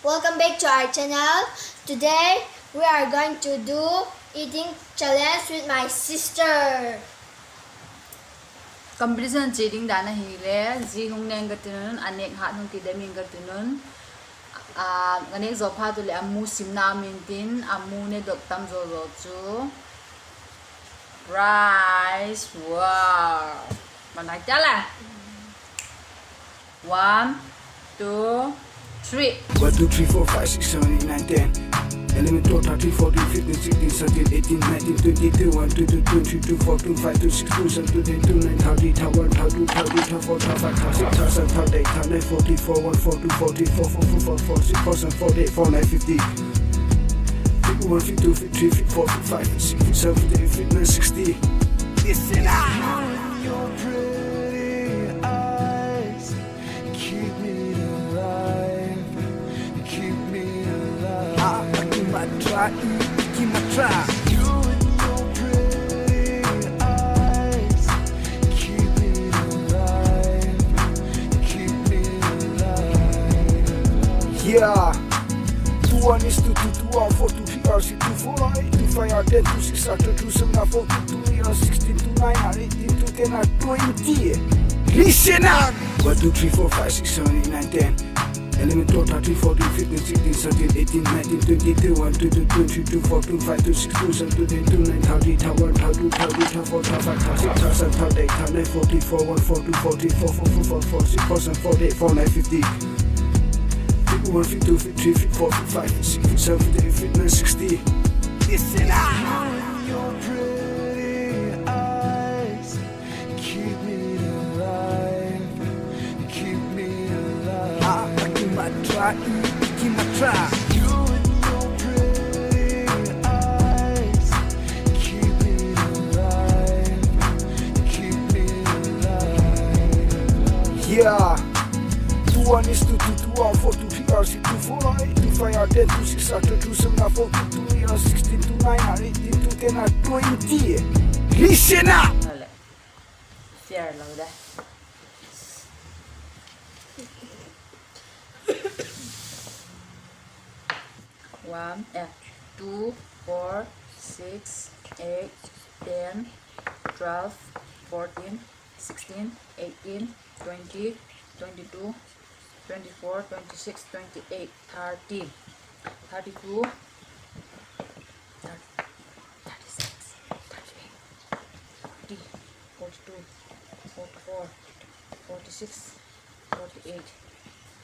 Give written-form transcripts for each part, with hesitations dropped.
Welcome back to our channel. Today we are going to do eating challenge with my sister. Competition cheating dana hile ji hungneng gatunun anek hat hung tidaming gatunun anek zopa tu le amu simna mintin amu ne doktam zo chu rice. Wow, manai chala 1 2 3 1, 2, 3, 4, 5, 6, 7, 8, 9, 10 11, 12, 13, 14, 15, 16, 17, 18, 19, 20, 21, 22, 23, 24, 25, 26, 27, 28, 29, 30, 31, 32, 33, 34, 35, 36, 37, 38, 39, 40, 41, 42, 44, 44, 46, 47, 48, 49, 50 51, 52, 53, 54, 55, 56, 57, 58, 59, 60 Listen up! Your pretty eyes keep me alive, keep me alive. Keep my try. You and your pretty eyes keep me alive, keep me alive. Yeah. 2 1 is 2 2 2 R 4 2 3 R 6 2 4 R 8 2 5 R 10 2 6 R 2 7 R 4 2 2 R 16 2 9 R 18 2 10 R 20. Listen up! 1 2 3 4 5 6 7 8 9 10 11, 12, 13, 14, 15, 16, 17, 18, 19, 20, 21, 22, 23, 24, 25, 26, 27, 28, 29, 30, 31, 32, 33, 34, 35, 36, 37, 38, 39, 40, 41, 42, 43, 44, 45, 46, 47, 48, 49, 50 51, 52, 53, 54, 55, 56, 57, 58, 59, 60 Listen up! Your pretty eyes keep me alive, keep me alive. Keep my try. You and your pretty eyes keep me alive, keep me alive. Yeah. 2 1 is 2 2 2 R 4 2 3 R 6 2 4 R 8 2 5 R 10 2 6 R 2 7 R 4 2 2 R 16 2 9 R 18 2 10 R 20. Listen up. share lang dah 1 2 4 6 8 10 12 14 16 18 20 22 24 26 28 30 32 36 38 40 42 44 46 48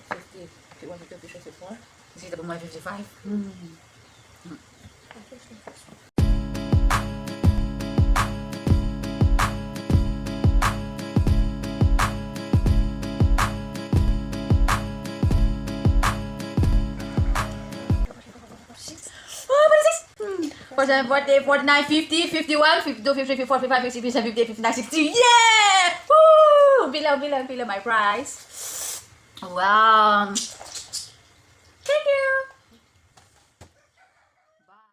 50 51 52 54 Is it my 55? For 40, 49, 50, 51, 52, 53, 54, 55, 56, 57, 58, 59, 60. Yeah! Woo! Below my prize. Wow.